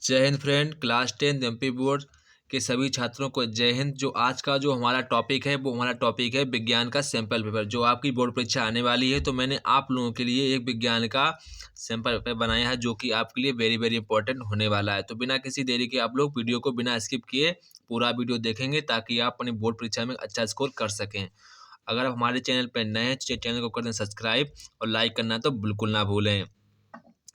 जय Hind friend. Class 10 MP board के सभी छात्रों को जय हिंद। जो आज का जो हमारा टॉपिक है वो हमारा टॉपिक है विज्ञान का सैंपल पेपर। जो आपकी बोर्ड परीक्षा आने वाली है तो मैंने आप लोगों के लिए एक विज्ञान का सैंपल पेपर बनाया है जो कि आपके लिए वेरी वेरी इंपॉर्टेंट होने वाला है। तो बिना किसी देरी के आप लोग वीडियो को बिना स्किप किए पूरा वीडियो देखेंगे ताकि आप अपनी बोर्ड परीक्षा में अच्छा स्कोर कर सकें। अगर आप हमारे चैनल पर नए हैं तो चैनल को कर दें सब्सक्राइब और लाइक करना तो बिल्कुल ना भूलें।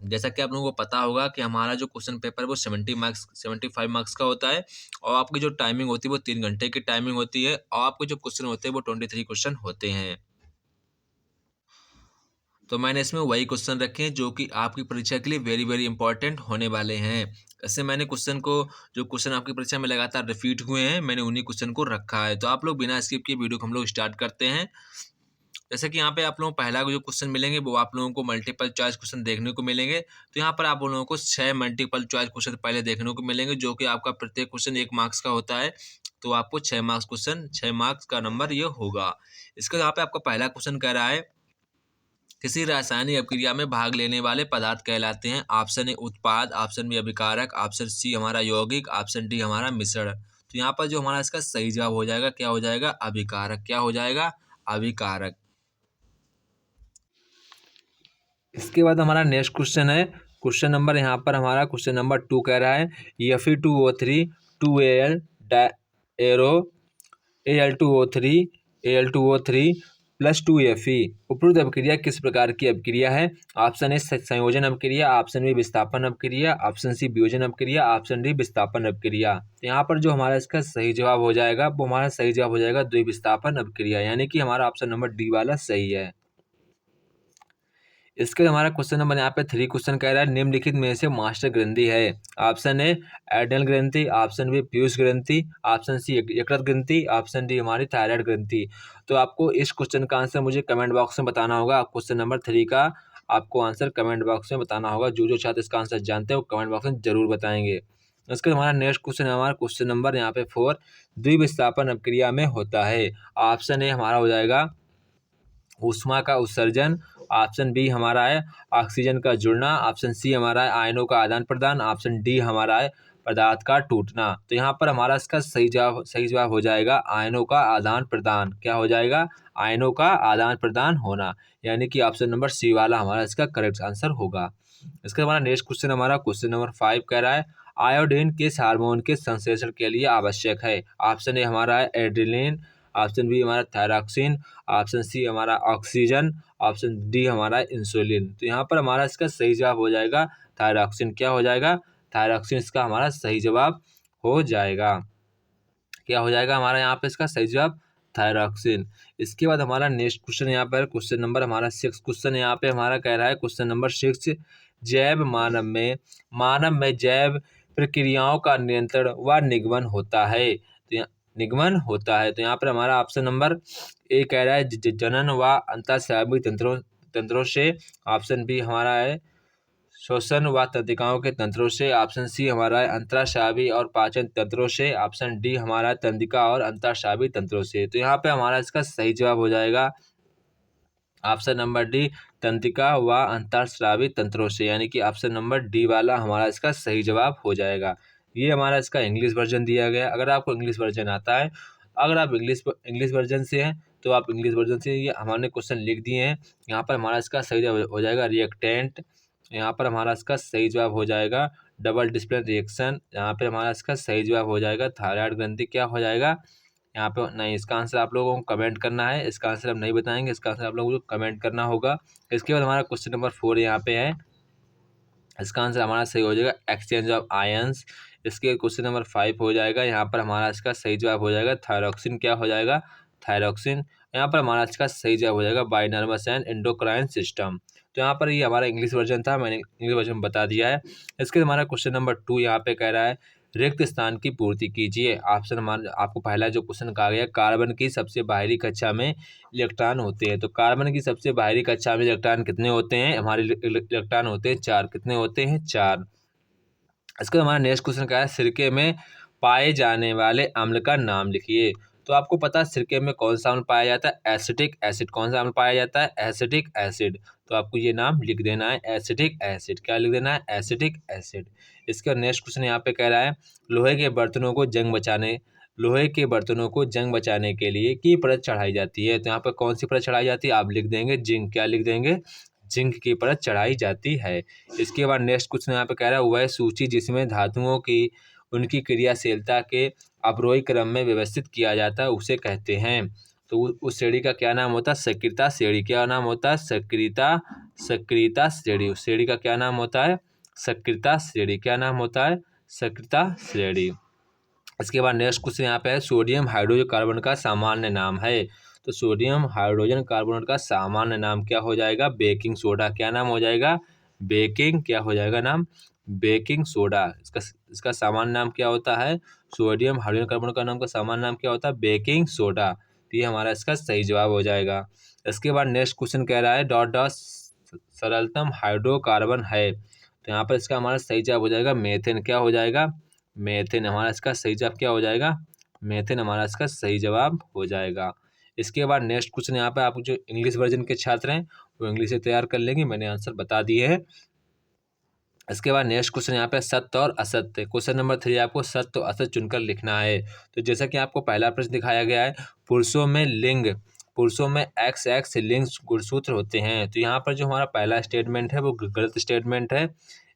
जैसा कि आप लोगों को पता होगा कि हमारा जो क्वेश्चन पेपर है वो 75 मार्क्स का होता है और आपकी जो टाइमिंग होती है वो 3 घंटे की टाइमिंग होती है और आपके जो क्वेश्चन होते हैं वो 23 क्वेश्चन होते हैं। तो मैंने इसमें वही क्वेश्चन रखे हैं जो कि आपकी परीक्षा के लिए वेरी वेरी इंपॉर्टेंट होने वाले हैं। ऐसे मैंने क्वेश्चन को जो क्वेश्चन आपकी परीक्षा में लगातार रिपीट हुए हैं मैंने उन्हीं क्वेश्चन को रखा है। तो आप लोग बिना स्किप किए वीडियो को हम लोग स्टार्ट करते हैं। जैसे कि यहाँ पे आप लोगों को पहला जो क्वेश्चन मिलेंगे वो आप लोगों को मल्टीपल चॉइस क्वेश्चन देखने को मिलेंगे। तो यहाँ पर आप लोगों को 6 मल्टीपल चॉइस क्वेश्चन पहले देखने को मिलेंगे जो कि आपका प्रत्येक क्वेश्चन 1 मार्क्स का होता है। तो आपको 6 मार्क्स क्वेश्चन 6 मार्क्स का नंबर ये होगा। इसका यहाँ पे आपका पहला क्वेश्चन कह रहा है किसी रासायनिक अभिक्रिया में भाग लेने वाले पदार्थ कहलाते हैं। ऑप्शन ए उत्पाद, ऑप्शन बी अभिकारक, ऑप्शन सी हमारा यौगिक, ऑप्शन डी हमारा मिश्रण। तो यहाँ पर जो हमारा इसका सही जवाब हो जाएगा क्या हो जाएगा? अभिकारक। क्या हो जाएगा? अभिकारक। इसके बाद हमारा नेक्स्ट क्वेश्चन है क्वेश्चन नंबर यहाँ पर हमारा क्वेश्चन नंबर 2 कह रहा है Fe2O3 2Al arrow Al2O3 Al2O3 plus 2Fe उपरोक्त अभिक्रिया किस प्रकार की अभिक्रिया है? ऑप्शन ए संयोजन अभिक्रिया, ऑप्शन बी विस्थापन अभिक्रिया, ऑप्शन सी वियोजन अभिक्रिया, ऑप्शन डी विस्थापन अभिक्रिया। तो यहाँ पर जो हमारा इसका सही जवाब हो जाएगा वो हमारा सही जवाब हो जाएगा द्विविस्थापन अभिक्रिया, यानी कि हमारा ऑप्शन नंबर डी वाला सही है। इसके हमारा क्वेश्चन नंबर यहाँ पे 3 क्वेश्चन कह रहा है निम्नलिखित में से मास्टर ग्रंथि है। ऑप्शन ए एड्रिनल ग्रंथि, ऑप्शन बी पीयूष ग्रंथि, ऑप्शन सी यकृत ग्रंथि, ऑप्शन डी हमारी थायराइड ग्रंथि। तो आपको इस क्वेश्चन का आंसर मुझे कमेंट बॉक्स में बताना होगा। क्वेश्चन नंबर 3 का आपको आंसर कमेंट बॉक्स में बताना होगा। जो छात्र इसका आंसर जानते हैं वो कमेंट बॉक्स में जरूर बताएंगे। इसके हमारा नेक्स्ट क्वेश्चन है हमारा क्वेश्चन नंबर यहाँ पे 4 द्विविस्थापन अभिक्रिया में होता है। ऑप्शन ए हमारा हो जाएगा ऊष्मा का उत्सर्जन, ऑप्शन बी हमारा है ऑक्सीजन का जुड़ना, ऑप्शन सी हमारा है आयनों का आदान प्रदान, ऑप्शन डी हमारा है पदार्थ का टूटना। तो यहाँ पर हमारा इसका सही जवाब हो जाएगा आयनों का आदान प्रदान। क्या हो जाएगा? आयनों का आदान प्रदान होना, यानी कि ऑप्शन नंबर सी वाला हमारा इसका करेक्ट आंसर होगा। इसका हमारा नेक्स्ट क्वेश्चन हमारा क्वेश्चन नंबर 5 कह रहा है आयोडीन किस हार्मोन के संश्लेषण के लिए आवश्यक है? ऑप्शन ए हमारा है एड्रेनलिन, ऑप्शन बी हमारा थायरॉक्सिन, ऑप्शन सी हमारा ऑक्सीजन, ऑप्शन डी हमारा इंसुलिन। तो यहाँ पर हमारा इसका सही जवाब हो जाएगा थायरॉक्सिन। क्या हो जाएगा? थायरॉक्सिन इसका हमारा सही जवाब हो जाएगा। क्या हो जाएगा हमारा यहाँ पे इसका सही जवाब? थायरॉक्सिन। इसके बाद हमारा नेक्स्ट क्वेश्चन यहाँ पर क्वेश्चन नंबर हमारा 6 क्वेश्चन यहाँ पे हमारा कह रहा है क्वेश्चन नंबर 6 जैव मानव में जैव प्रक्रियाओं का नियंत्रण व निगमन होता है। तो निगमन होता है। तो यहाँ पर हमारा ऑप्शन नंबर ए कह रहा है जनन व अंतःस्रावी तंत्रों से, ऑप्शन बी हमारा है श्वसन व तंत्रिकाओं के तंत्रों से, ऑप्शन सी हमारा है अंतःस्रावी और पाचन तंत्रों से, ऑप्शन डी हमारा तंत्रिका और अंतःस्रावी तंत्रों से। तो यहाँ पे हमारा इसका सही जवाब हो जाएगा ऑप्शन नंबर डी तंत्रिका व अंतःस्रावी तंत्रों से, यानी कि ऑप्शन नंबर डी वाला हमारा इसका सही जवाब हो जाएगा। ये हमारा इसका इंग्लिश वर्जन दिया गया। अगर आपको इंग्लिश वर्जन आता है, अगर आप इंग्लिश वर्जन से हैं तो आप इंग्लिश वर्जन से ये हमारे क्वेश्चन लिख दिए हैं। यहाँ पर हमारा इसका सही जवाब हो जाएगा रिएक्टेंट। यहाँ पर हमारा इसका सही जवाब हो जाएगा डबल डिस्प्ले रिएक्शन। यहाँ पे हमारा इसका सही जवाब हो जाएगा थायराइड ग्रंथि। क्या हो जाएगा यहाँ पे? नहीं, इसका आंसर आप लोगों को कमेंट करना है। इसका आंसर हम नहीं बताएंगे, इसका आंसर आप लोगों को कमेंट करना होगा। इसके बाद हमारा क्वेश्चन नंबर 4 यहाँ पे है। इसका आंसर हमारा सही हो जाएगा एक्सचेंज ऑफ आयंस। इसके क्वेश्चन नंबर 5 हो जाएगा। यहाँ पर हमारा इसका सही जवाब हो जाएगा थायरॉक्सिन। क्या हो जाएगा? थायरॉक्सिन। यहाँ पर हमारा इसका सही जवाब हो जाएगा by nervous and endocrine system. तो यहाँ पर ये हमारा इंग्लिश वर्जन था, मैंने इंग्लिश वर्जन बता दिया है। इसके हमारा क्वेश्चन नंबर 2 यहाँ पे कह रहा है रिक्त स्थान की पूर्ति कीजिए। ऑप्शन हमारा आपको पहला जो क्वेश्चन कहा गया कार्बन की सबसे बाहरी कक्षा में इलेक्ट्रॉन होते हैं। तो कार्बन की सबसे बाहरी कक्षा में इलेक्ट्रॉन कितने होते हैं? हमारे इलेक्ट्रॉन होते हैं 4। कितने होते हैं? 4। इसका हमारा नेक्स्ट क्वेश्चन क्या है सिरके में पाए जाने वाले अम्ल का नाम लिखिए। तो आपको पता है सिरके में कौन सा अम्ल पाया जाता है? Acetic acid. कौन सा अम्ल पाया जाता है? Acetic acid. तो आपको ये नाम लिख देना है, एसिटिक एसिड। क्या लिख देना है? Acetic acid. इसका नेक्स्ट क्वेश्चन यहाँ पे कह रहा है, लोहे के बर्तनों को जंग बचाने के लिए की परत चढ़ाई जाती है। तो यहाँ पर कौन सी परत चढ़ाई जाती है? आप लिख देंगे जिंक। क्या लिख देंगे? जिंक की परत चढ़ाई जाती है। इसके बाद नेक्स्ट क्वेश्चन यहाँ पे कह रहा है, वह सूची जिसमें धातुओं की उनकी क्रियाशीलता के अवरोही क्रम में व्यवस्थित किया जाता है उसे कहते हैं। तो उस श्रेणी का क्या नाम होता है? सक्रियता श्रेणी। क्या नाम होता है? सक्रियता श्रेणी। उस श्रेणी का क्या नाम होता है? सक्रियता श्रेणी। क्या नाम होता है? सक्रियता श्रेणी। इसके बाद नेक्स्ट क्वेश्चन यहाँ पे है, सोडियम हाइड्रोजन कार्बन का सामान्य नाम है। तो सोडियम हाइड्रोजन कार्बोनेट का सामान्य नाम क्या हो जाएगा? Baking soda. क्या नाम हो जाएगा? बेकिंग। क्या हो जाएगा नाम? Baking soda. इसका सामान्य नाम क्या होता है? सोडियम हाइड्रोजन कार्बोनेट का नाम का सामान्य नाम क्या होता है? Baking soda. तो ये हमारा इसका सही जवाब हो जाएगा। इसके बाद नेक्स्ट क्वेश्चन कह रहा है, डॉट डॉट सरलतम हाइड्रोकार्बन है। तो यहाँ पर इसका हमारा सही जवाब हो जाएगा मेथेन। क्या हो जाएगा? मेथेन। हमारा इसका सही जवाब क्या हो जाएगा? मेथेन हमारा इसका सही जवाब हो जाएगा। इसके बाद नेक्स्ट क्वेश्चन यहाँ पे आप जो इंग्लिश वर्जन के छात्र हैं वो इंग्लिश से तैयार कर लेंगे, मैंने आंसर बता दिए हैं। इसके बाद नेक्स्ट क्वेश्चन यहाँ पे सत्य और असत्य। क्वेश्चन नंबर 3 आपको सत्य और असत्य चुनकर लिखना है। तो जैसा कि आपको पहला प्रश्न दिखाया गया है, पुरुषों में XX लिंग गुणसूत्र होते हैं। तो यहाँ पर जो हमारा पहला स्टेटमेंट है वो गलत स्टेटमेंट है।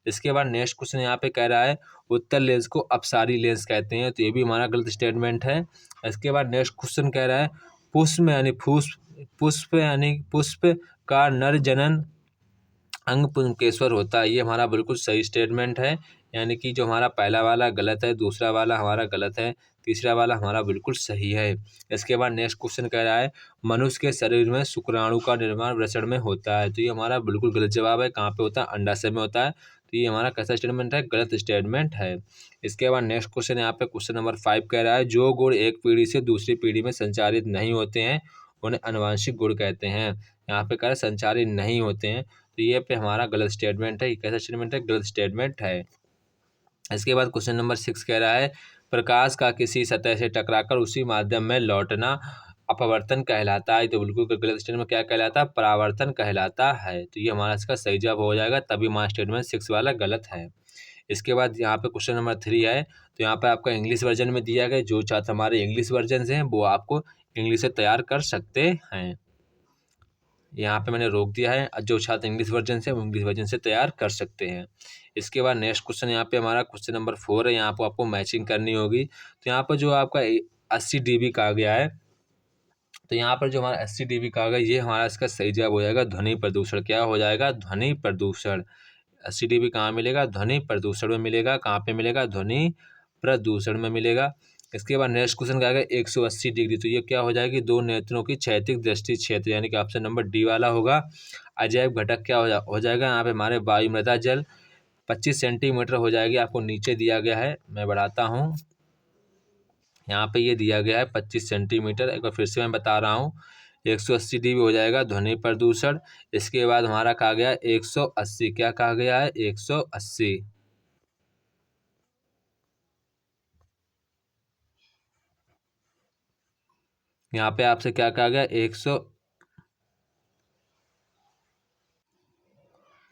इसके बाद नेक्स्ट क्वेश्चन यहाँ पे कह रहा है, उत्तर लेंस को अपसारी लेंस कहते हैं। तो ये भी हमारा गलत स्टेटमेंट है। इसके बाद नेक्स्ट क्वेश्चन कह रहा है, पुष्प का नर जनन अंग पुंकेश्वर होता है। ये हमारा बिल्कुल सही स्टेटमेंट है, यानी कि जो हमारा पहला वाला गलत है, दूसरा वाला हमारा गलत है, तीसरा वाला हमारा बिल्कुल सही है। इसके बाद नेक्स्ट क्वेश्चन कह रहा है, मनुष्य के शरीर में शुक्राणु का निर्माण वृषण में होता है। तो ये हमारा बिल्कुल गलत जवाब है। कहाँ पे होता है? अंडाशय में होता है। तो ये हमारा कैसा स्टेटमेंट है? गलत स्टेटमेंट है। इसके बाद नेक्स्ट क्वेश्चन यहाँ पे क्वेश्चन नंबर 5 कह रहा है, जो गुण एक पीढ़ी से दूसरी पीढ़ी में संचारित नहीं होते हैं उन्हें आनुवंशिक गुण कहते हैं। यहाँ पे कह रहा है संचारित नहीं होते हैं, तो ये पे हमारा गलत स्टेटमेंट है। ये कैसा स्टेटमेंट है? गलत स्टेटमेंट है। इसके बाद क्वेश्चन नंबर 6 कह रहा है, प्रकाश का किसी सतह से टकराकर उसी माध्यम में लौटना अपवर्तन कहलाता है। तो बिल्कुल गलत स्टेटमेंट क्या कहलाता है? परावर्तन कहलाता है। तो ये हमारा इसका सही जवाब हो जाएगा, तभी हमारा स्टेटमेंट 6 वाला गलत है। इसके बाद यहाँ पे क्वेश्चन नंबर 3 है, तो यहाँ पे आपका इंग्लिश वर्जन में दिया गया। जो छात्र हमारे इंग्लिश वर्जन से हैं वो आपको इंग्लिश से तैयार कर सकते हैं। यहाँ पे मैंने रोक दिया है, जो छात्र इंग्लिश वर्जन से वो इंग्लिश वर्जन से तैयार कर सकते हैं। इसके बाद नेक्स्ट क्वेश्चन यहाँ पे हमारा क्वेश्चन नंबर 4 है। यहाँ पर आपको मैचिंग करनी होगी। तो यहाँ पर जो आपका 80 dB कहा गया है, तो यहाँ पर जो हमारा 80 dB कहा गया, ये हमारा इसका सही जवाब हो जाएगा ध्वनि प्रदूषण। क्या हो जाएगा? ध्वनि प्रदूषण। 80 dB कहाँ मिलेगा? ध्वनि प्रदूषण में मिलेगा। कहाँ पे मिलेगा? ध्वनि प्रदूषण में मिलेगा। इसके बाद नेक्स्ट क्वेश्चन क्या आएगा? 180 डिग्री। तो ये क्या हो जाएगी? दो नेत्रों की क्षैतिज दृष्टि क्षेत्र, यानी कि ऑप्शन नंबर डी वाला होगा। अजैव घटक क्या हो जाएगा? यहाँ पे हमारे वायु मृदा जल 25 सेंटीमीटर हो जाएगी। आपको नीचे दिया गया है, मैं बढ़ाता हूँ। यहाँ पे ये दिया गया है 25 सेंटीमीटर। एक बार फिर से मैं बता रहा हूँ, 180 dB हो जाएगा ध्वनि प्रदूषण। इसके बाद हमारा कहा गया 180। क्या कहा गया है? 180। यहाँ पे आपसे क्या कहा गया? 100।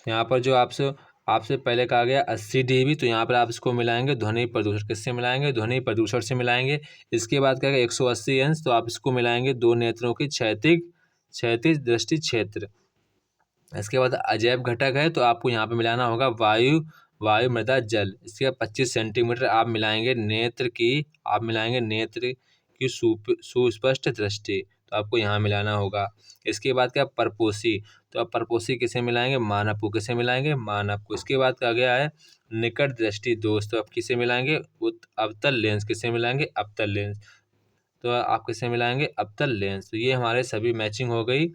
यहाँ पर जो आपसे आपसे पहले कहा गया 80 dB, तो यहाँ पर आप इसको मिलाएंगे ध्वनि प्रदूषण। किससे मिलाएंगे? ध्वनि प्रदूषण से मिलाएंगे। इसके बाद क्या 180 अंश, तो आप इसको मिलाएंगे दो नेत्रों की क्षैतिज दृष्टि क्षेत्र। इसके बाद अजैव घटक है, तो आपको यहाँ पे मिलाना होगा वायु मृदा जल। इसके बाद 25 सेंटीमीटर आप मिलाएंगे नेत्र की सुस्पष्ट दृष्टि, तो आपको यहाँ मिलाना होगा। इसके बाद क्या? परपोषी। तो आप परपोषी किसे मिलाएंगे? मानव को। किसे मिलाएंगे? मानव को। इसके बाद क्या गया है? निकट दृष्टि दोष, तो आप किसे मिलाएंगे? अवतल लेंस। किसे मिलाएंगे? अवतल लेंस। तो आप किसे मिलाएंगे? अवतल लेंस। तो ये हमारे सभी मैचिंग हो गई,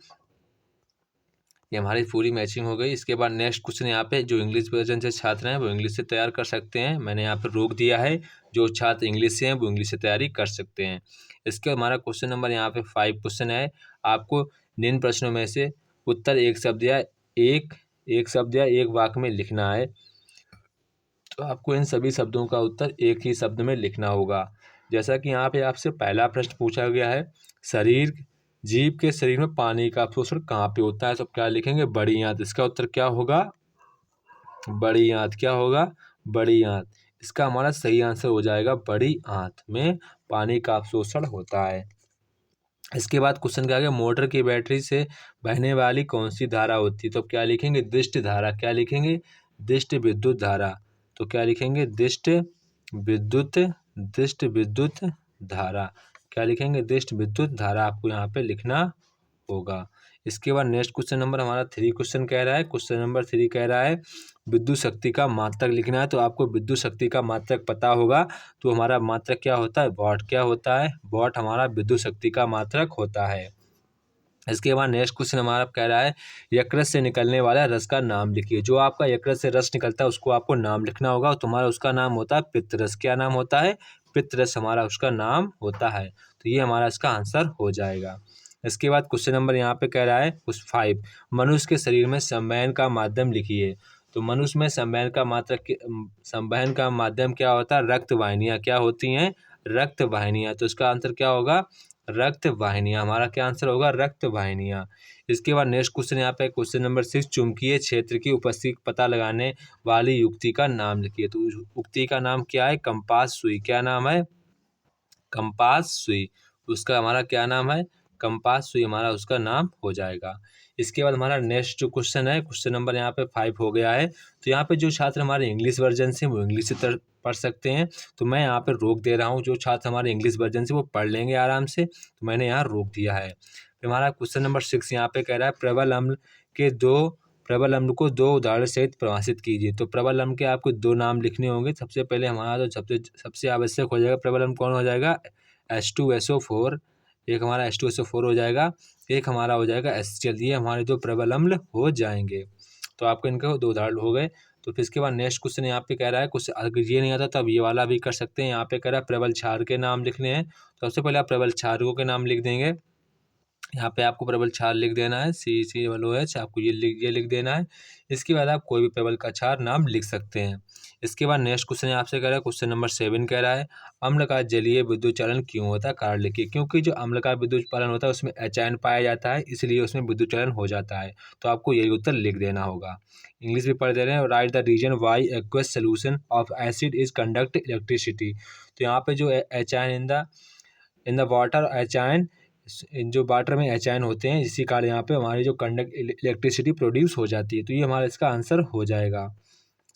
ये हमारी पूरी मैचिंग हो गई। इसके बाद नेक्स्ट क्वेश्चन यहाँ पे जो इंग्लिश वर्जन से छात्र हैं वो इंग्लिश से तैयार कर सकते हैं। मैंने यहाँ पर रोक दिया है, जो छात्र इंग्लिश से हैं वो इंग्लिश से तैयारी कर सकते हैं। इसके हमारा क्वेश्चन नंबर यहाँ पे 5 क्वेश्चन है। आपको निम्न प्रश्नों में से उत्तर एक शब्द या एक वाक्य में लिखना है। तो आपको इन सभी शब्दों का उत्तर एक ही शब्द में लिखना होगा। जैसा कि यहाँ पे आपसे पहला प्रश्न पूछा गया है, शरीर जीव के शरीर में पानी का अवशोषण कहाँ पे होता है, तो क्या लिखेंगे, बड़ी आंत। इसका उत्तर क्या होगा, बड़ी आंत। क्या होगा, बड़ी आंत। इसका हमारा सही आंसर हो जाएगा, बड़ी आंत में पानी का अवशोषण होता है। इसके बाद क्वेश्चन क्या आ गया, मोटर की बैटरी से बहने वाली कौन सी धारा होती है, तो क्या लिखेंगे, दिष्ट धारा। क्या लिखेंगे, दिष्ट विद्युत धारा। तो क्या लिखेंगे, विद्युत दिष्ट विद्युत धारा। क्या लिखेंगे, दिष्ट विद्युत धारा आपको यहाँ पे लिखना होगा। इसके बाद नेक्स्ट क्वेश्चन नंबर हमारा 3 क्वेश्चन कह रहा है, क्वेश्चन नंबर 3 कह रहा है विद्युत शक्ति का मात्रक लिखना है। तो आपको विद्युत शक्ति का मात्रक पता होगा, तो हमारा मात्रक क्या होता है, वॉट। क्या होता है, वॉट हमारा विद्युत शक्ति का मात्रक होता है। इसके बाद नेक्स्ट क्वेश्चन हमारा कह रहा है यकृत से निकलने वाला रस का नाम लिखिए। जो आपका यकृत से रस निकलता है उसको आपको नाम लिखना होगा, और तुम्हारा उसका नाम होता है पित्तरस। क्या नाम होता है, पित्तरस हमारा उसका नाम होता है। तो ये हमारा इसका आंसर हो जाएगा। इसके बाद क्वेश्चन नंबर यहाँ पे कह रहा है कुछ 5, मनुष्य के शरीर में संवहन का माध्यम लिखिए। तो मनुष्य में संवहन का संवहन का माध्यम क्या होता है, रक्त वाहिनियाँ। क्या होती हैं, रक्त वाहिनियाँ। तो इसका आंसर क्या होगा, रक्त वाहिनियाँ। हमारा क्या आंसर होगा, रक्त वाहिनियाँ। इसके बाद नेक्स्ट क्वेश्चन यहाँ पे क्वेश्चन नंबर 6, चुंबकीय क्षेत्र की उपस्थिति का पता लगाने वाली युक्ति का नाम लिखिए। तो युक्ति का नाम क्या है, कंपास सुई। क्या नाम है, कंपास सुई। उसका हमारा क्या नाम है, कंपास सुई हमारा उसका नाम हो जाएगा। इसके बाद हमारा नेक्स्ट जो क्वेश्चन है, क्वेश्चन नंबर यहाँ पे 5 हो गया है। तो यहाँ पे जो छात्र हमारे इंग्लिश वर्जन से वो इंग्लिश से पढ़ सकते हैं, तो मैं यहाँ पे रोक दे रहा हूँ। जो छात्र हमारे इंग्लिश वर्जन से वो पढ़ लेंगे आराम से, तो मैंने यहाँ रोक दिया है। फिर हमारा क्वेश्चन नंबर 6 यहाँ पे कह रहा है प्रबल अम्ल को 2 उदाहरण सहित परिभाषित कीजिए। तो प्रबल अम्ल के आपको 2 नाम लिखने होंगे। सबसे पहले हमारा तो सबसे आवश्यक हो जाएगा, प्रबल अम्ल कौन हो जाएगा, H2SO4। एक हमारा H2SO4 हो जाएगा, एक हमारा हो जाएगा HCl। ये हमारे 2 प्रबल अम्ल हो जाएंगे। तो आपको इनके 2 उदाहरण हो गए। तो फिर इसके बाद नेक्स्ट क्वेश्चन यहाँ पे कह रहा है, कुछ अगर ये नहीं आता तो आप ये वाला भी कर सकते हैं। यहाँ पे कह रहा है प्रबल क्षार के नाम लिखने हैं। तो सबसे पहले आप प्रबल क्षारकों के नाम लिख देंगे। यहाँ पे आपको प्रबल क्षार लिख देना है, CCOH, आपको ये लिख देना है। इसके बाद आप कोई भी प्रबल का क्षार नाम लिख सकते हैं। इसके बाद नेक्स्ट क्वेश्चन आपसे कह रहा है, क्वेश्चन नंबर 7 कह रहा है अम्ल का जलीय विद्युत चलन क्यों होता है, कारण लिखिए। क्योंकि जो अम्ल का विद्युत चलन होता है उसमें एचायन पाया जाता है, इसलिए उसमें विद्युत चलन हो जाता है। तो आपको यही उत्तर लिख देना होगा। इंग्लिश भी पढ़ दे रहे हैं, write the reason why aqueous solution of acid is conduct electricity. तो यहाँ पे जो एचायन इन द वाटर एचायन, जो वाटर में एचायन होते हैं, इसी कारण यहाँ पे हमारी जो कंडक्ट इलेक्ट्रिसिटी प्रोड्यूस हो जाती है। तो ये हमारा इसका आंसर हो जाएगा।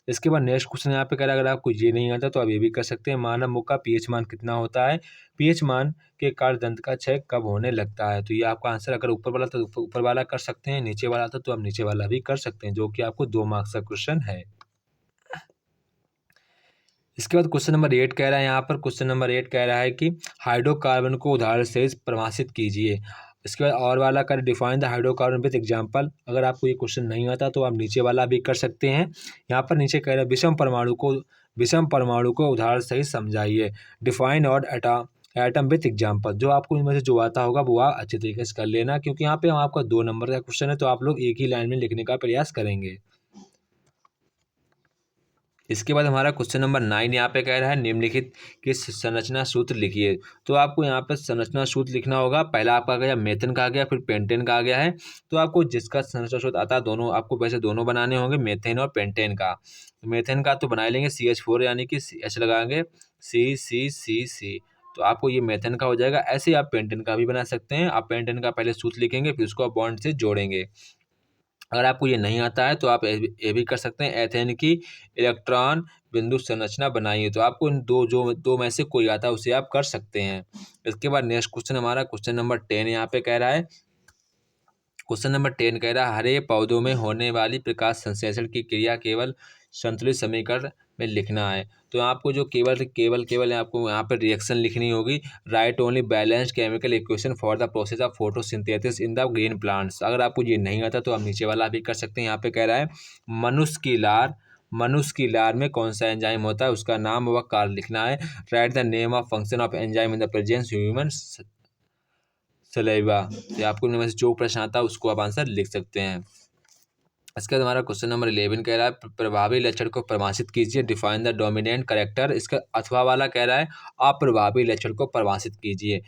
इसके बाद नेक्स्ट क्वेश्चन यहाँ पे कह रहा है अगर आपको ये नहीं आता तो आप ये भी कर सकते हैं, मानव मुख का पीएच मान कितना होता है, पीएच मान के कारण दंत का क्षय कब होने लगता है। तो ये आपका आंसर अगर ऊपर वाला तो ऊपर वाला कर सकते हैं, नीचे वाला था तो आप नीचे वाला भी कर सकते हैं, जो कि आपको 2 मार्क्स का क्वेश्चन है। इसके बाद क्वेश्चन नंबर 8 कह रहा है, यहाँ पर क्वेश्चन नंबर 8 कह रहा है कि हाइड्रोकार्बन को उदाहरण से परिभाषित कीजिए। इसके बाद और वाला कर define the hydrocarbon with example. अगर आपको ये क्वेश्चन नहीं आता तो आप नीचे वाला भी कर सकते हैं। यहाँ पर नीचे कह रहा है विषम परमाणु को उदाहरण सहित समझाइए। डिफाइन और एटम विथ एग्जाम्पल। जो आपको इनमें से जो आता होगा वो आप अच्छे तरीके से कर लेना, क्योंकि यहाँ पे हम आपका 2 नंबर का क्वेश्चन है, तो आप लोग एक ही लाइन में लिखने का प्रयास करेंगे। इसके बाद हमारा क्वेश्चन नंबर 9 यहाँ पे कह रहा है निम्नलिखित के संरचना सूत्र लिखिए। तो आपको यहाँ पे संरचना सूत्र लिखना होगा। पहला आपका आ गया मेथेन का आ गया, फिर पेंटेन का आ गया है। तो आपको जिसका संरचना सूत्र आता है, दोनों आपको वैसे दोनों बनाने होंगे, मेथेन और पेंटेन का। मेथेन का तो बना लेंगे CH4, यानी कि H लगाएंगे, C। तो आपको ये मेथेन का हो जाएगा। ऐसे ही आप पेंटेन का भी बना सकते हैं। आप पेंटेन का पहले सूत्र लिखेंगे, फिर उसको आप बॉन्ड से जोड़ेंगे। अगर आपको ये नहीं आता है तो आप ये भी कर सकते हैं, एथेन की इलेक्ट्रॉन बिंदु संरचना बनाइए। तो आपको इन दो में से कोई आता है उसे आप कर सकते हैं। इसके बाद नेक्स्ट क्वेश्चन हमारा क्वेश्चन नंबर 10 यहाँ पे कह रहा है, क्वेश्चन नंबर 10 कह रहा है हरे पौधों में होने वाली प्रकाश संश्लेषण की क्रिया केवल संतुलित समीकरण में लिखना है। तो आपको जो केवल आपको यहाँ पर रिएक्शन लिखनी होगी। Right only balanced chemical equation for the process of photosynthesis in the green plants. अगर आपको ये नहीं आता तो आप नीचे वाला भी कर सकते हैं। यहाँ पे कह रहा है मनुष्य की लार में कौन सा एंजाइम होता है, उसका नाम व कार्य लिखना है। Write the name of function of enzyme in the presence human saliva. तो आपको इनमें से जो प्रश्न आता है उसको आप आंसर लिख सकते हैं। इसके बाद हमारा क्वेश्चन नंबर 11 कह रहा है प्रभावी लक्षण को परिभाषित कीजिए, डिफाइन द डोमिनेंट करेक्टर। इसका अथवा वाला कह रहा है अप्रभावी लक्षण को परिभाषित कीजिए,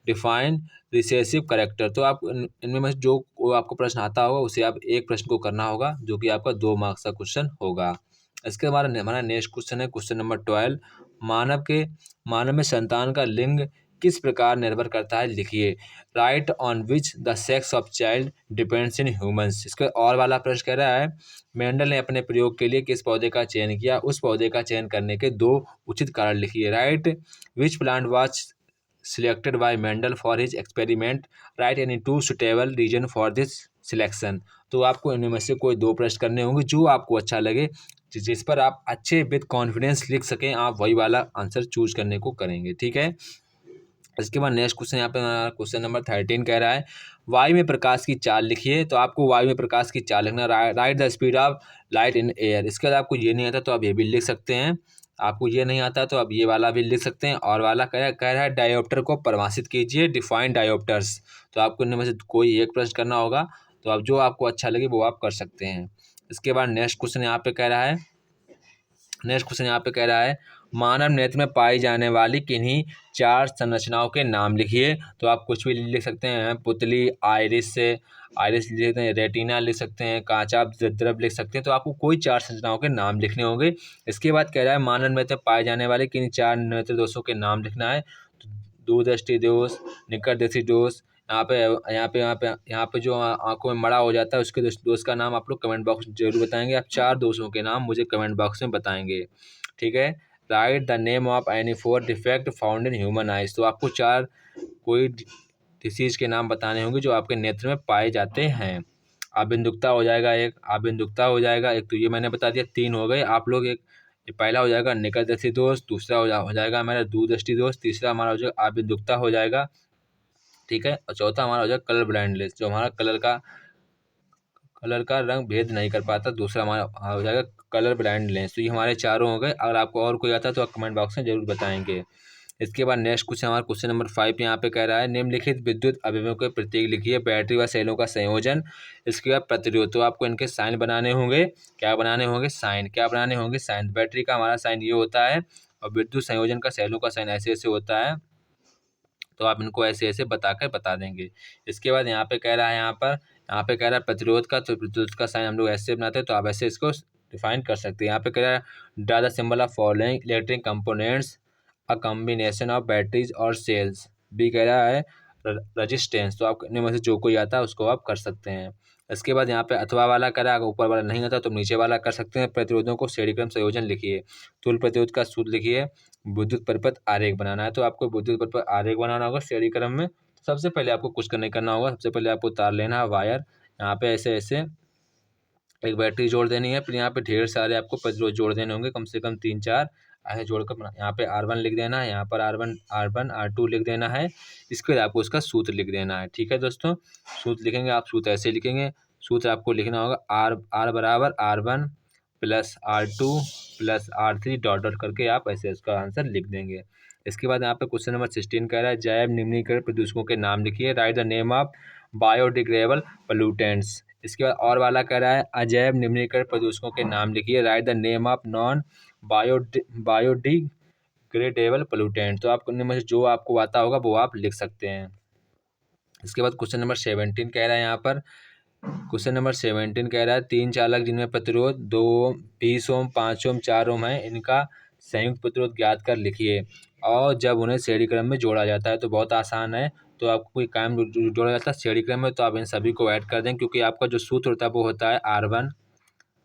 डिफाइन रिसेसिव करेक्टर। तो आप इनमें में जो आपको प्रश्न आता होगा उसे आप एक प्रश्न को करना होगा, जो कि आपका 2 मार्क्स का क्वेश्चन होगा। इसके हमारा हमारा नेक्स्ट क्वेश्चन है क्वेश्चन नंबर 12, मानव में संतान का लिंग किस प्रकार निर्भर करता है, लिखिए। Right on which the sex of child depends in humans. इसका और वाला प्रश्न कह रहा है मेंडल ने अपने प्रयोग के लिए किस पौधे का चयन किया, उस पौधे का चयन करने के 2 उचित कारण लिखिए। Right which plant was selected by Mendel for his experiment, write any 2 suitable reason for this selection। तो आपको इनमें से कोई 2 प्रश्न करने होंगे, जो आपको अच्छा लगे, जिस पर आप अच्छे विद कॉन्फिडेंस लिख सकें, आप वही वाला आंसर चूज करने को करेंगे, ठीक है। इसके बाद नेक्स्ट क्वेश्चन यहाँ पे क्वेश्चन नंबर 13 कह रहा है वायु में प्रकाश की चाल लिखिए। तो आपको वायु में प्रकाश की चाल लिखना, right the speed of light in air. इसके बाद आपको ये नहीं आता तो आप ये भी लिख सकते हैं, आपको ये नहीं आता तो आप ये वाला भी लिख सकते हैं। और वाला कह रहा है डायोप्टर को परिभाषित कीजिए, डिफाइन डायोप्टर्स। तो आपको इनमें से कोई एक प्रश्न करना होगा, तो आप जो आपको अच्छा लगे वो आप कर सकते हैं। इसके बाद नेक्स्ट क्वेश्चन यहाँ पे कह रहा है मानव नेत्र में पाई जाने वाली किन्हीं 4 संरचनाओं के नाम लिखिए। तो आप कुछ भी लिख सकते हैं, पुतली, आइरिस लिख सकते हैं, रेटिना लिख सकते हैं, कांचा द्रव लिख सकते हैं। तो आपको कोई 4 संरचनाओं के नाम लिखने होंगे। इसके बाद कह रहा है मानव नेत्र में पाए जाने वाले किन्हीं 4 नेत्र दोषों के नाम लिखना है। तो दूरदृष्टि दोष, निकट दृष्टि दोष, यहाँ पे जो आंखों में मड़ा हो जाता है उसके दोष का नाम आप लोग कमेंट बॉक्स में जरूर बताएंगे। आप 4 दोषों के नाम मुझे कमेंट बॉक्स में बताएंगे, ठीक है। Write the name of any 4 defect found in human eyes. तो आपको 4 कोई डिसीज के नाम बताने होंगे जो आपके नेत्र में पाए जाते हैं। आबिंदुकता हो जाएगा एक, तो ये मैंने बता दिया, 3 हो गए। आप लोग एक, पहला हो जाएगा निकट दृष्टि दोष, दूसरा हो जाएगा हमारा दूरदृष्टि दोष, तीसरा हमारा हो जाएगा आबिंदुकता हो जाएगा, ठीक है। और चौथा हमारा हो जाएगा कलर ब्लाइंडनेस, जो हमारा कलर का रंग भेद नहीं कर पाता, दूसरा हमारा हो जाएगा कलर ब्लाइंडनेस। तो ये हमारे चारों हो गए। अगर आपको और कोई आता है तो आप कमेंट बॉक्स में जरूर बताएंगे। इसके बाद नेक्स्ट क्वेश्चन हमारा क्वेश्चन नंबर 5 यहाँ पे कह रहा है निम्नलिखित विद्युत अवयवों के प्रतीक लिखिए, बैटरी व सेलों का संयोजन। इसके बाद प्रतिरोध। तो आपको इनके साइन बनाने होंगे, क्या बनाने होंगे साइन। बैटरी का हमारा साइन ये होता है, और विद्युत संयोजन का, सेलों का साइन ऐसे ऐसे होता है। तो आप इनको ऐसे ऐसे बता देंगे। इसके बाद यहाँ पे कह रहा है प्रतिरोध का, तो प्रतिरोध का साइन हम लोग ऐसे बनाते हैं, तो आप ऐसे इसको डिफाइन कर सकते हैं। यहाँ पे कह रहा है draw the symbol of following electric components a combination of batteries और सेल्स। बी कह रहा है रजिस्टेंस। तो आप इनमें से जो कोई आता है उसको आप कर सकते हैं। इसके बाद यहाँ पे अथवा वाला करा, अगर ऊपर वाला नहीं आता तो नीचे वाला कर सकते हैं। प्रतिरोधों को श्रेणी क्रम संयोजन लिखिए, तुल्य प्रतिरोध का सूत्र लिखिए, विद्युत परिपथ आरेख बनाना है। तो आपको विद्युत परिपथ आरेख बनाना होगा श्रेणी क्रम में। सबसे पहले आपको कुछ नहीं करना होगा, सबसे पहले आपको तार लेना है, वायर, यहाँ पे ऐसे ऐसे एक बैटरी जोड़ देनी है, फिर यहाँ पे ढेर सारे आपको प्रतिरोध जोड़ देने होंगे, कम से कम 3-4 ऐसे जोड़कर यहाँ पे R1 लिख देना है, यहाँ पर R1 R2 लिख देना है। इसके बाद आपको उसका सूत्र लिख देना है, ठीक है दोस्तों। सूत्र लिखेंगे आप, सूत्र ऐसे लिखेंगे, सूत्र आपको लिखना होगा R बराबर R1 plus R2 plus R3 dot dot करके आप ऐसे उसका आंसर लिख देंगे। इसके बाद यहाँ पे क्वेश्चन नंबर 16 कह रहा है जैव निम्नीकृत प्रदूषकों के नाम लिखिए, right the name of biodegradable pollutants. इसके बाद और वाला कह रहा है अजैव निम्नीकृत प्रदूषकों के नाम लिखिए, right the name of non biodegradable pollutant. तो आप इनमें से जो आपको आता होगा वो आप लिख सकते हैं। इसके बाद क्वेश्चन नंबर 17 कह रहा है, यहाँ पर क्वेश्चन नंबर 17 कह रहा है 3 चालक जिनमें प्रतिरोध 2 ओम, 20 ओम, 5 ओम, 4 ओम है, इनका संयुक्त प्रतिरोध ज्ञात कर लिखिए। और जब उन्हें श्रेणी क्रम में जोड़ा जाता है, तो बहुत आसान है। तो आपको कोई काम जोड़ा जाता है श्रेणी क्रम में, तो आप इन सभी को ऐड कर दें, क्योंकि आपका जो सूत्र होता है वो होता है R1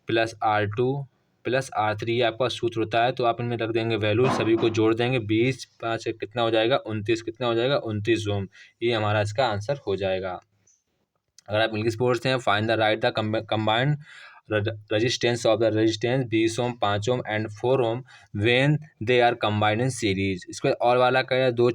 plus R2 plus R3 आपका सूत्र होता है। तो आप इनमें रख देंगे वैल्यू, सभी को जोड़ देंगे, 20 5 कितना हो जाएगा 29, कितना हो जाएगा 29 ओम। ये हमारा इसका आंसर हो जाएगा। अगर आप इंग्लिश बोलते हैं find the write the combined resistance of the resistance 20 ohm, 5 ohm and 4 ohm when they are combined in series. इसके बाद और वाला कह रहा है दो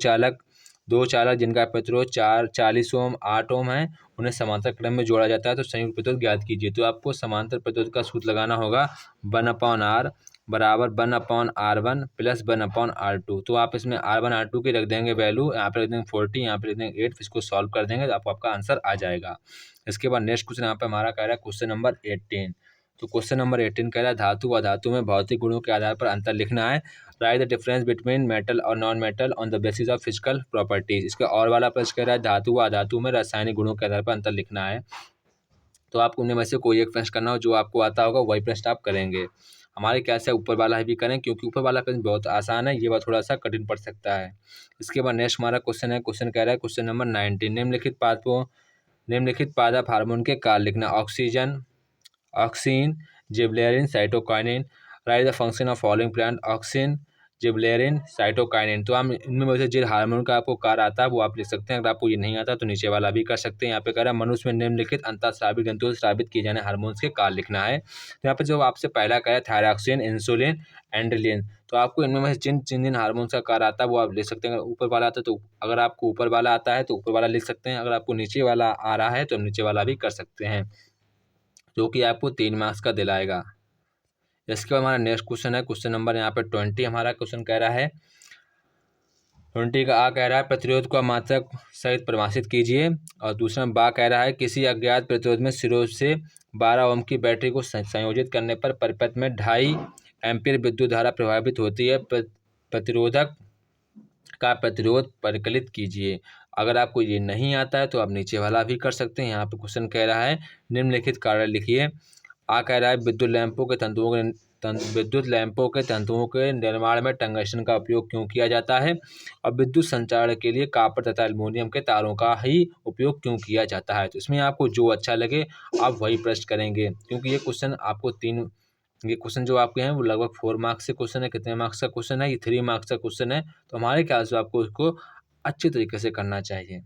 चालक जिनका प्रतिरोध 40 ओम 8 ओम है, उन्हें समांतर क्रम में जोड़ा जाता है, तो संयुक्त प्रतिरोध ज्ञात कीजिए। तो आपको समांतर प्रतिरोध का सूत्र लगाना होगा 1/R बराबर 1/R1 प्लस 1/R2। तो आप इसमें R1 R2 की रख देंगे वैल्यू, यहाँ पे रख देंगे 40, यहाँ पे रख देंगे 8, इसको सॉल्व कर देंगे तो आपको आपका आंसर आ जाएगा। इसके बाद नेक्स्ट क्वेश्चन यहाँ पे हमारा कह रहा है क्वेश्चन नंबर 18। तो क्वेश्चन नंबर 18 कह रहा है धातु व धातु में भौतिक गुणों के आधार पर अंतर लिखना है। Write the difference between metal और non metal on the basis of physical properties. इसका और वाला प्रश्न कह रहा है धातु व अधातु में रासायनिक गुणों के आधार पर अंतर लिखना है। तो आपको उनमें से कोई एक प्रश्न करना हो, जो आपको आता होगा वही प्रश्न आप करेंगे। हमारे ख्याल से ऊपर वाला भी करें, क्योंकि ऊपर वाला प्रश्न बहुत आसान है, ये बात थोड़ा सा कठिन पड़ सकता है। इसके बाद नेक्स्ट हमारा क्वेश्चन है, क्वेश्चन कह रहा है क्वेश्चन नंबर 19, निम्नलिखित पादप हार्मोन के कार्य लिखना। Oxygen, oxygen, gibberellin, cytokinin. Right the function of following plant. Oxygen, gibberellin, cytokinin. तो हम इनमें से जिस हार्मोन का आपको कार्य आता है वो आप लिख सकते हैं। अगर आपको ये नहीं आता तो नीचे वाला भी कर सकते हैं। यहाँ पे कह रहा है मनुष्य में निम्नलिखित अंतःस्रावी ग्रंथियों से स्रावित किए जाने हार्मोन्स के कार्य लिखना है। तो यहाँ पे जो आपसे पहला कह रहा है थायरॉक्सिन, इंसुलिन, एंड्रिलिन। तो आपको इनमें से जिन जिन जिन हार्मोन्स का कार्य आता है वो आप लिख सकते हैं। अगर ऊपर वाला आता है तो अगर आपको ऊपर वाला आता है तो ऊपर वाला लिख सकते हैं। अगर आपको नीचे वाला आ रहा है तो नीचे वाला भी कर सकते हैं, जो कि आपको 3 मार्क्स का दिलाएगा। इसके बाद हमारा नेक्स्ट क्वेश्चन है, क्वेश्चन नंबर यहाँ पे 20। हमारा क्वेश्चन कह रहा है 20 का आ कह रहा है प्रतिरोध को मात्रक सहित परिभाषित कीजिए। और दूसरा बा कह रहा है किसी अज्ञात प्रतिरोध में सिरों से 12 ओम की बैटरी को संयोजित करने पर परिपथ में 2.5 एम्पीयर विद्युत धारा प्रभावित होती है। प्रतिरोधक का प्रतिरोध परिकलित कीजिए। अगर आपको ये नहीं आता है तो आप नीचे वाला भी कर सकते हैं। यहाँ पे क्वेश्चन कह रहा है निम्नलिखित कार्य लिखिए। आ कह रहा है विद्युत लैंपों के तंतुओं के निर्माण में टंगस्टन का उपयोग क्यों किया जाता है। और विद्युत संचारण के लिए कॉपर तथा एल्युमिनियम के तारों का ही उपयोग क्यों किया जाता है। तो इसमें आपको जो अच्छा लगे आप वही प्रश्न करेंगे, क्योंकि ये क्वेश्चन आपको ये क्वेश्चन जो आपके हैं वो लगभग 4 मार्क्स से क्वेश्चन है। कितने मार्क्स का क्वेश्चन है? ये 3 मार्क्स का क्वेश्चन है। तो हमारे ख्याल से आपको इसको अच्छे तरीके से करना चाहिए।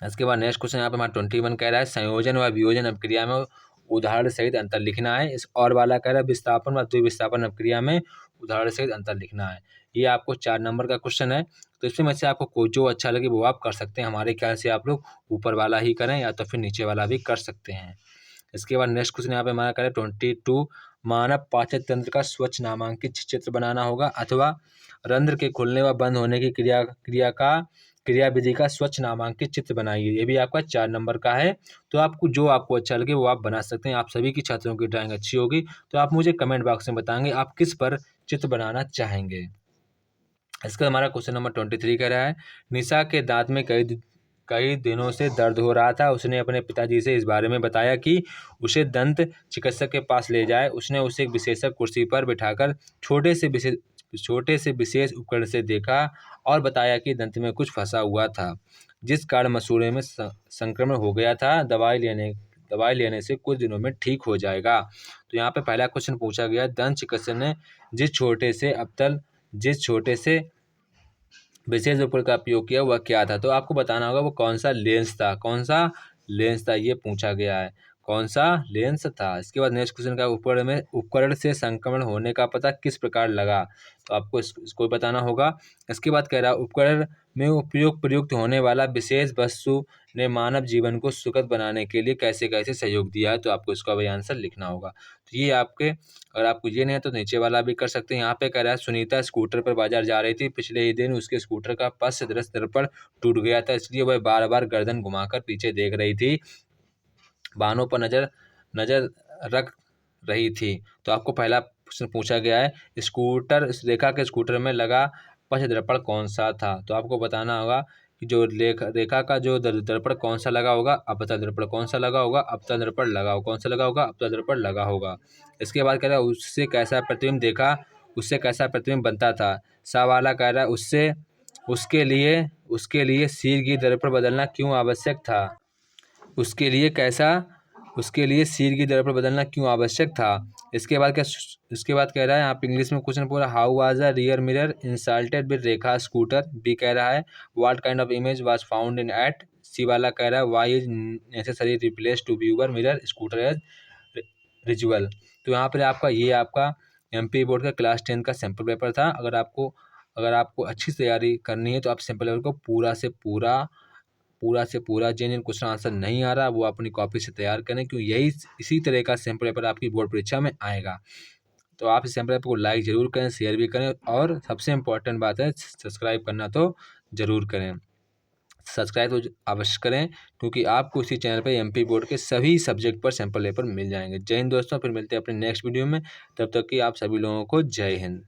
इसके बाद नेक्स्ट क्वेश्चन यहाँ पे हमारा 21 कह रहा है संयोजन व वियोजन अभिक्रिया में उदाहरण सहित अंतर लिखना है। इस और वाला कह रहा है विस्थापन व द्विविस्थापन अभिक्रिया में उदाहरण सहित अंतर लिखना है। ये आपको 4 नंबर का क्वेश्चन है। तो इसमें में से आपको जो अच्छा लगे वो आप कर सकते हैं। हमारे ख्याल से आप लोग ऊपर वाला ही करें या तो फिर नीचे वाला भी कर सकते हैं। इसके बाद नेक्स्ट क्वेश्चन यहाँ पे हमारा करें 22 मानव पाचन तंत्र का स्वच्छ नामांकित चित्र बनाना होगा, अथवा रंध्र के खुलने व बंद होने की क्रिया विधि का स्वच्छ नामांकित चित्र बनाइए। ये भी आपका 4 नंबर का है। तो आपको अच्छा लगे वो आप बना सकते हैं। आप सभी की छात्रों की ड्राइंग अच्छी होगी, तो आप मुझे कमेंट बॉक्स में बताएंगे आप किस पर चित्र बनाना चाहेंगे। इसका हमारा क्वेश्चन नंबर 23 कह रहा है निशा के दांत में कई दिनों से दर्द हो रहा था। उसने अपने पिताजी से इस बारे में बताया कि उसे दंत चिकित्सक के पास ले जाए। उसने उसे एक विशेषज्ञ कुर्सी पर बिठाकर छोटे से विशेष उपकरण से देखा और बताया कि दंत में कुछ फंसा हुआ था, जिस कारण मसूड़े में संक्रमण हो गया था। दवाई लेने से कुछ दिनों में ठीक हो जाएगा। तो यहाँ पे पहला क्वेश्चन पूछा गया, दंत चिकित्सक ने जिस छोटे से विशेष उपकरण का उपयोग किया वह क्या था। तो आपको बताना होगा वो कौन सा लेंस था, ये पूछा गया है, कौन सा लेंस था। इसके बाद नेक्स्ट क्वेश्चन का उपकरण से संक्रमण होने का पता किस प्रकार लगा। तो आपको इसको बताना होगा। इसके बाद कह रहा है उपकरण में प्रयुक्त होने वाला विशेष वस्तु ने मानव जीवन को सुखद बनाने के लिए कैसे कैसे सहयोग दिया है। तो आपको इसका भी आंसर लिखना होगा। तो ये अगर आपको ये नहीं है तो नीचे वाला भी कर सकते हैं। यहाँ पे कह रहा है सुनीता स्कूटर पर बाजार जा रही थी। पिछले ही दिन उसके स्कूटर का पश्च दृष्टि टूट गया था, इसलिए वह बार बार गर्दन घुमाकर पीछे देख रही थी, वाहनों पर नजर रख रही थी। तो आपको पहला प्रश्न पूछा गया है रेखा के स्कूटर में लगा पश्च दर्पण कौन सा था। तो आपको बताना होगा कि जो रेखा का जो दर्पण कौन सा लगा होगा, अपतल दर्पण कौन सा लगा होगा, अपतल दर्पण लगा होगा, कौन सा लगा होगा, अपतल दर्पण लगा होगा। इसके बाद कह रहा है उससे कैसा प्रतिबिंब बनता था। सा वाला कह रहा है उसके लिए सिर की दर्पण बदलना क्यों आवश्यक था। उसके लिए सिर की दर्पण बदलना क्यों आवश्यक था। इसके बाद कह रहा है आप इंग्लिश में क्वेश्चन पूरा how was a rear mirror insulted with रेखा स्कूटर। बी कह रहा है what kind of image was found in it. C वाला कह रहा है why is necessary replace to viewer mirror scooter as visual. तो यहाँ पर आपका MP बोर्ड का क्लास 10 का सैम्पल पेपर था। अगर आपको अच्छी तैयारी करनी है तो आप सैम्पल पेपर को पूरा से पूरा जिन क्वेश्चन आंसर नहीं आ रहा वो अपनी कॉपी से तैयार करें, क्योंकि इसी तरह का सैम्पल पेपर आपकी बोर्ड परीक्षा में आएगा। तो आप इस सैम्पल पेपर को लाइक ज़रूर करें, शेयर भी करें और सबसे इम्पोर्टेंट बात है सब्सक्राइब करना तो ज़रूर करें। सब्सक्राइब तो अवश्य करें, क्योंकि आपको इसी चैनल पे एमपी बोर्ड के सभी सब्जेक्ट पर सैम्पल पेपर मिल जाएंगे। जय हिंद दोस्तों, फिर मिलते हैं अपने नेक्स्ट वीडियो में। तब तक कि आप सभी लोगों को जय हिंद।